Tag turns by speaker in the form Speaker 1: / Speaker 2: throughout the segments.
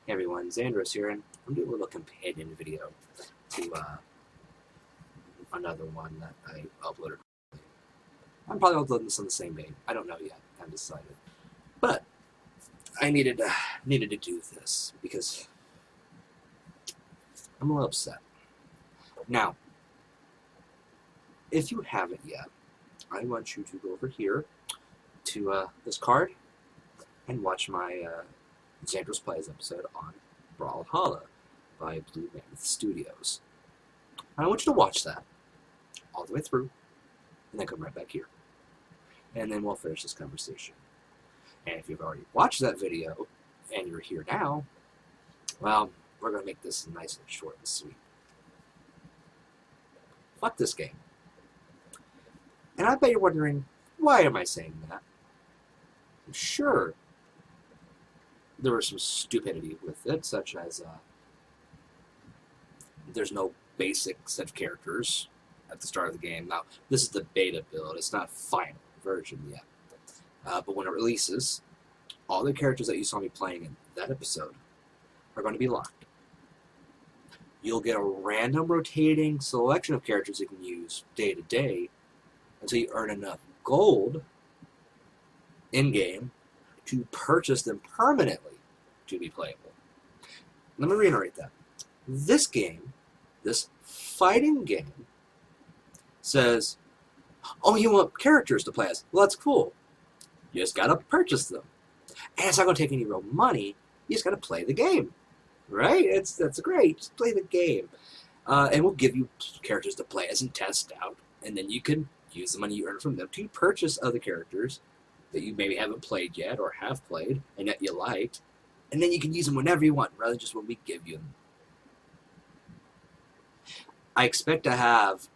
Speaker 1: Hey everyone, Xandros here, and I'm doing a little companion video to another one that I uploaded. I'm probably uploading this on the same day. I don't know yet. I haven't decided. But I needed to do this because I'm a little upset. Now, if you haven't yet, I want you to go over here to this card and watch my Xandros Plays episode on Brawlhalla by Blue Mammoth Studios. And I want you to watch that all the way through, and then come right back here. And then we'll finish this conversation. And if you've already watched that video, and you're here now, well, we're going to make this nice and short and sweet. Fuck this game. And I bet you're wondering, why am I saying that? Sure, there was some stupidity with it, such as there's no basic set of characters at the start of the game. Now, this is the beta build. It's not final version yet. But when it releases, all the characters that you saw me playing in that episode are going to be locked. You'll get a random rotating selection of characters you can use day to day until you earn enough gold in-game to purchase them permanently to be playable. Let me reiterate that. This game, this fighting game, says, oh, you want characters to play as? Well, that's cool. You just gotta purchase them. And it's not gonna take any real money. You just gotta play the game. Right? That's great. Just play the game. And we'll give you characters to play as and test out. And then you can use the money you earn from them to purchase other characters that you maybe haven't played yet or have played and that you liked. And then you can use them whenever you want, rather than just when we give you them. I expect to have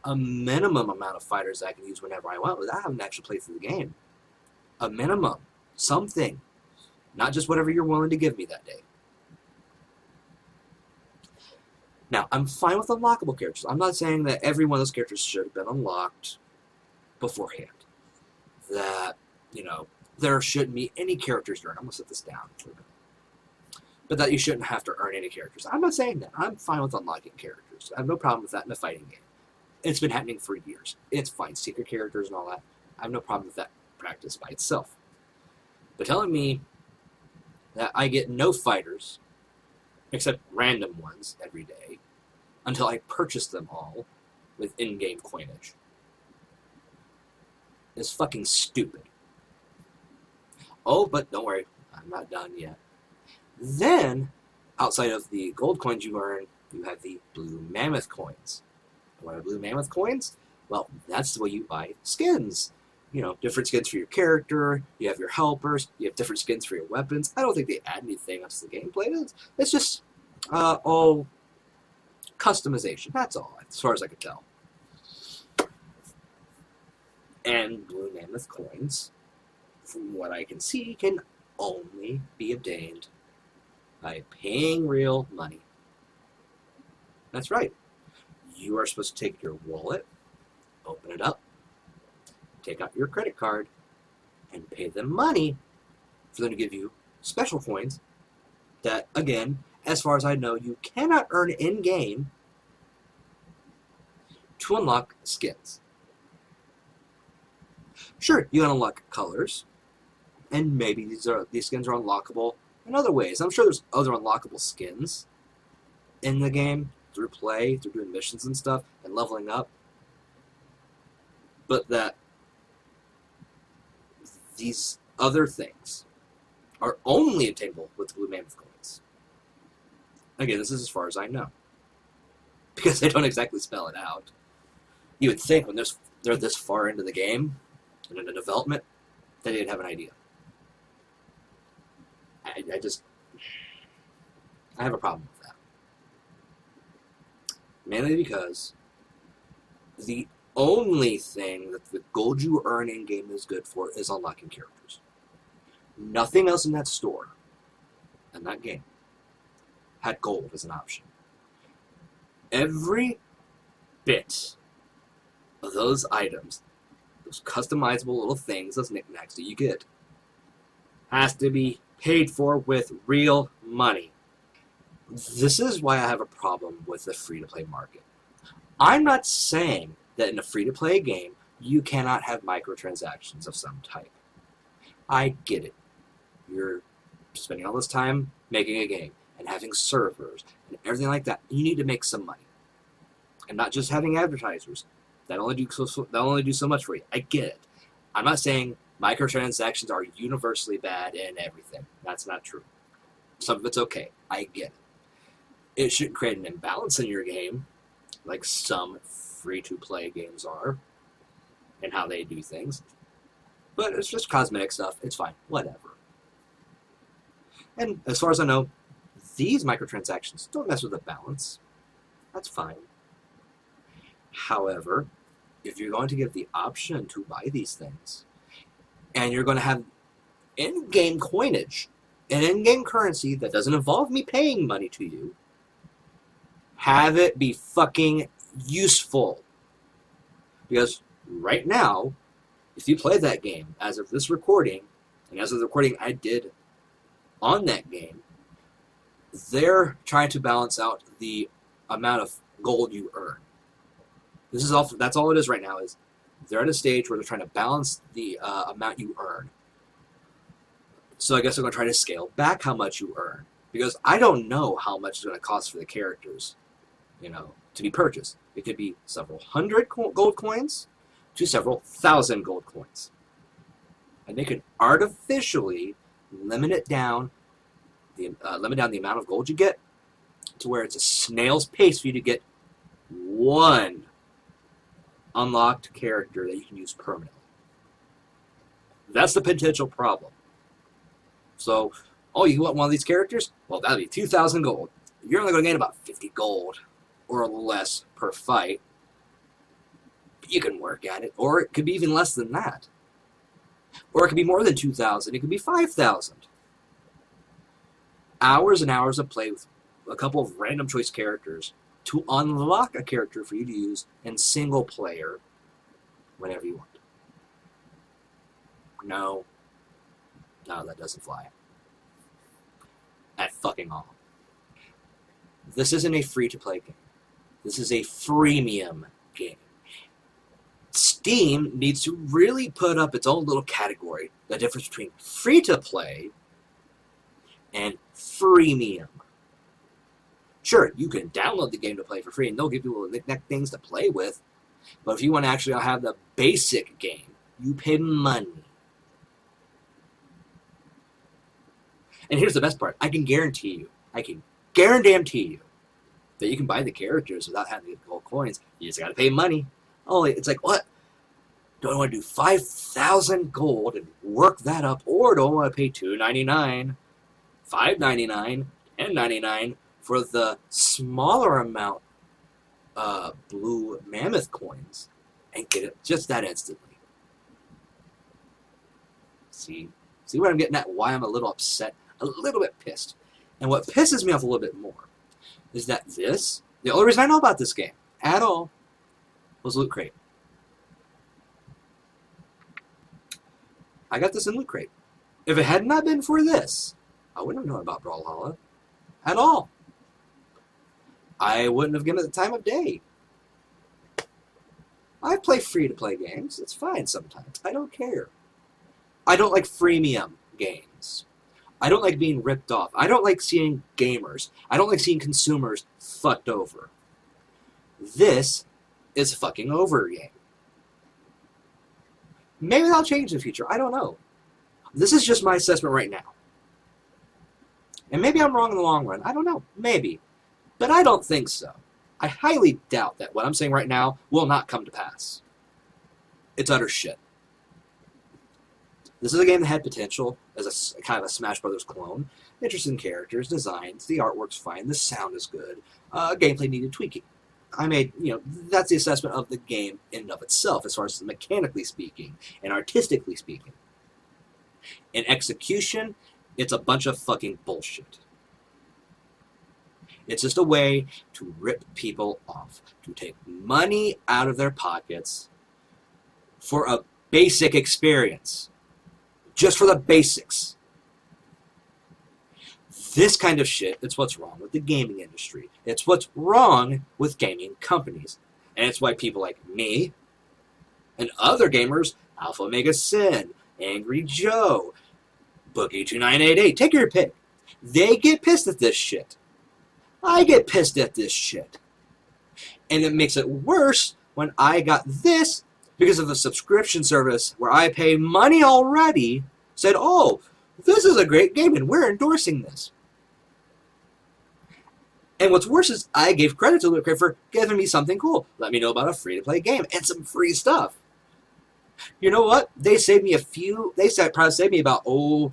Speaker 1: a minimum amount of fighters I can use whenever I want without having to actually play through the game. A minimum. Something. Not just whatever you're willing to give me that day. Now, I'm fine with unlockable characters. I'm not saying that every one of those characters should have been unlocked beforehand. That, there shouldn't be any characters to earn. I'm going to set this down for a minute. But that you shouldn't have to earn any characters. I'm not saying that. I'm fine with unlocking characters. I have no problem with that in a fighting game. It's been happening for years. It's fine. Secret characters and all that. I have no problem with that practice by itself. But telling me that I get no fighters, except random ones every day, until I purchase them all with in-game coinage, is fucking stupid. Oh, but don't worry. I'm not done yet. Then, outside of the gold coins you earn, you have the Blue Mammoth coins. What are Blue Mammoth coins? Well, that's the way you buy skins. Different skins for your character, you have your helpers, you have different skins for your weapons. I don't think they add anything onto the gameplay. It's just all customization. That's all, as far as I can tell. And Blue Mammoth coins, from what I can see, can only be obtained by paying real money. That's right. You are supposed to take your wallet, open it up, take out your credit card, and pay them money for them to give you special coins that, again, as far as I know, you cannot earn in-game to unlock skins. Sure, you can unlock colors, and maybe these skins are unlockable in other ways. I'm sure there's other unlockable skins in the game through play, through doing missions and stuff, and leveling up. But that these other things are only attainable with Blue Mammoth coins. Again, this is as far as I know. Because they don't exactly spell it out. You would think when they're this far into the game, and into development, that they'd have an idea. I have a problem with that. Mainly because the only thing that the gold you earn in-game is good for is unlocking characters. Nothing else in that store, in that game, had gold as an option. Every bit of those items, those customizable little things, those knickknacks that you get, has to be paid for with real money. This is why I have a problem with the free-to-play market. I'm not saying that in a free-to-play game, you cannot have microtransactions of some type. I get it. You're spending all this time making a game and having servers and everything like that. You need to make some money. And not just having advertisers. That only do so much for you. I get it. I'm not saying microtransactions are universally bad and everything. That's not true. Some of it's okay. I get it. It shouldn't create an imbalance in your game, like some free-to-play games are, and how they do things. But it's just cosmetic stuff. It's fine. Whatever. And as far as I know, these microtransactions don't mess with the balance. That's fine. However, if you're going to give the option to buy these things, and you're going to have in-game coinage, an in-game currency that doesn't involve me paying money to you, have it be fucking useful. Because right now, if you play that game, as of this recording, and as of the recording I did on that game, they're trying to balance out the amount of gold you earn. This is all. That's all it is right now. Is they're at a stage where they're trying to balance the amount you earn. So I guess they're going to try to scale back how much you earn, because I don't know how much it's going to cost for the characters, to be purchased. It could be several hundred gold coins to several thousand gold coins, and they could artificially limit down the amount of gold you get to where it's a snail's pace for you to get one unlocked character that you can use permanently. That's the potential problem. So, you want one of these characters? Well, that'll be 2,000 gold. You're only going to gain about 50 gold or less per fight. But you can work at it. Or it could be even less than that. Or it could be more than 2,000. It could be 5,000. Hours and hours of play with a couple of random choice characters to unlock a character for you to use in single player whenever you want. No, that doesn't fly. At fucking all. This isn't a free-to-play game. This is a freemium game. Steam needs to really put up its own little category, the difference between free-to-play and freemium. Sure, you can download the game to play for free, and they'll give you little knick-knack things to play with. But if you want to actually have the basic game, you pay money. And here's the best part. I can guarantee you that you can buy the characters without having to get gold coins. You just got to pay money. It's like, what? Do I want to do 5,000 gold and work that up, or do I want to pay $2.99, $5.99, $10.99 for the smaller amount Blue Mammoth coins and get it just that instantly? See what I'm getting at? Why I'm a little upset, a little bit pissed. And what pisses me off a little bit more is that the only reason I know about this game at all was Loot Crate. I got this in Loot Crate. If it had not been for this, I wouldn't have known about Brawlhalla at all. I wouldn't have given it the time of day. I play free-to-play games. It's fine sometimes. I don't care. I don't like freemium games. I don't like being ripped off. I don't like seeing gamers. I don't like seeing consumers fucked over. This is a fucking over game. Maybe that'll change in the future. I don't know. This is just my assessment right now. And maybe I'm wrong in the long run. I don't know. Maybe. But I don't think so. I highly doubt that what I'm saying right now will not come to pass. It's utter shit. This is a game that had potential as a kind of a Smash Brothers clone. Interesting characters, designs, the artwork's fine, the sound is good, gameplay needed tweaking. That's the assessment of the game in and of itself, as far as mechanically speaking and artistically speaking. In execution, it's a bunch of fucking bullshit. It's just a way to rip people off, to take money out of their pockets for a basic experience. Just for the basics. This kind of shit, it's what's wrong with the gaming industry. It's what's wrong with gaming companies. And it's why people like me and other gamers, Alpha Omega Sin, Angry Joe, Boogie2988, take your pick. They get pissed at this shit. I get pissed at this shit. And it makes it worse when I got this because of the subscription service where I pay money already, said, oh, this is a great game and we're endorsing this. And what's worse is I gave credit to Loot Crate for giving me something cool. Let me know about a free-to-play game and some free stuff. You know what? They saved me probably saved me about, $10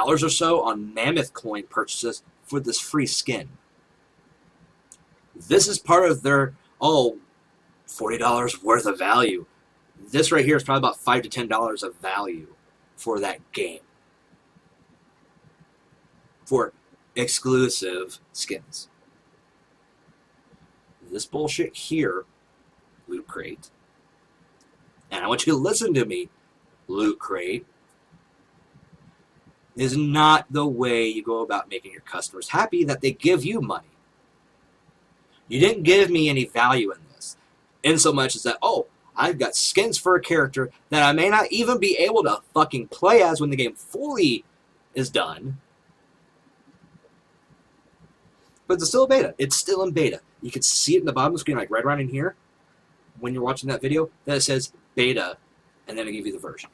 Speaker 1: or so on Mammoth coin purchases for this free skin. This is part of their, $40 worth of value. This right here is probably about $5 to $10 of value for that game. For exclusive skins. This bullshit here, Loot Crate, and I want you to listen to me, Loot Crate, is not the way you go about making your customers happy that they give you money. You didn't give me any value in this, in so much as that, I've got skins for a character that I may not even be able to fucking play as when the game fully is done. But it's still a beta. It's still in beta. You can see it in the bottom of the screen, like right around in here, when you're watching that video, that it says beta, and then I give you the version.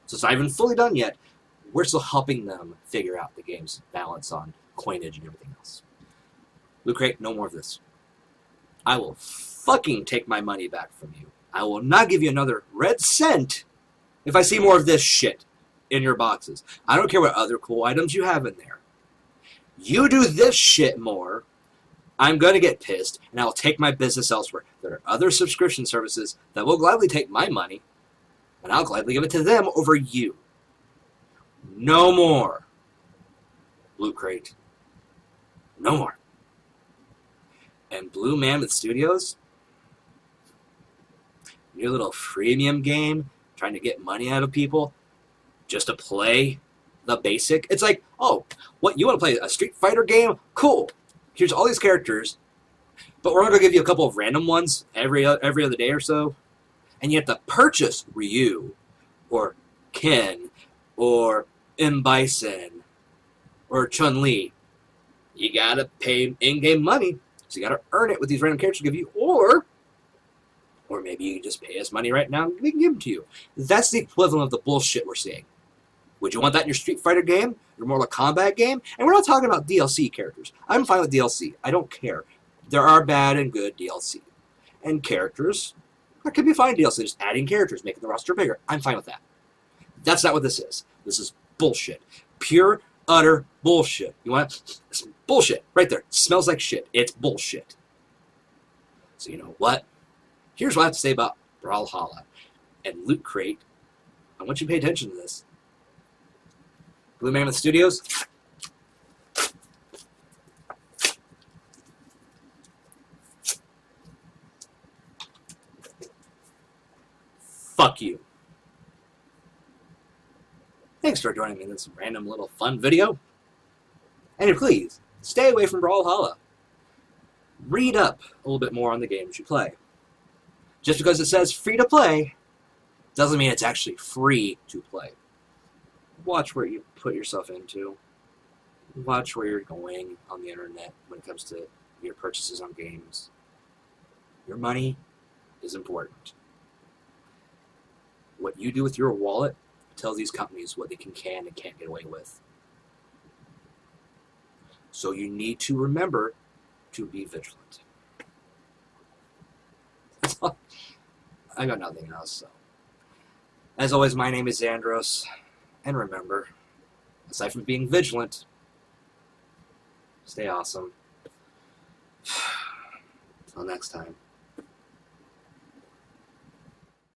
Speaker 1: So it's not even fully done yet. We're still helping them figure out the game's balance on coinage and everything else. Loot Crate, no more of this. I will fucking take my money back from you. I will not give you another red cent if I see more of this shit in your boxes. I don't care what other cool items you have in there. You do this shit more, I'm going to get pissed, and I'll take my business elsewhere. There are other subscription services that will gladly take my money, and I'll gladly give it to them over you. No more. Loot Crate. No more. And Blue Mammoth Studios, your little freemium game, trying to get money out of people just to play the basic. It's like, what, you want to play a Street Fighter game? Cool. Here's all these characters, but we're going to give you a couple of random ones every other day or so, and you have to purchase Ryu, or Ken, or M. Bison, or Chun-Li. You got to pay in-game money, so you got to earn it with these random characters to give you, or maybe you can just pay us money right now and we can give them to you. That's the equivalent of the bullshit we're seeing. Would you want that in your Street Fighter game, your Mortal Kombat game? And we're not talking about DLC characters. I'm fine with DLC. I don't care. There are bad and good DLC. And characters, that could be fine DLC. Just adding characters, making the roster bigger. I'm fine with that. That's not what this is. This is bullshit. Pure, utter bullshit. You want it's bullshit right there. It smells like shit. It's bullshit. So you know what? Here's what I have to say about Brawlhalla and Loot Crate. I want you to pay attention to this. Blue Mammoth Studios. Fuck you. Thanks for joining me in this random little fun video. And please, stay away from Brawlhalla. Read up a little bit more on the games you play. Just because it says free to play doesn't mean it's actually free to play. Watch where you put yourself into. Watch where you're going on the internet when it comes to your purchases on games. Your money is important. What you do with your wallet tells these companies what they can and can't get away with. So you need to remember to be vigilant. That's all. I got nothing else. So, as always, my name is Xandros. And remember, aside from being vigilant, stay awesome. Until next time.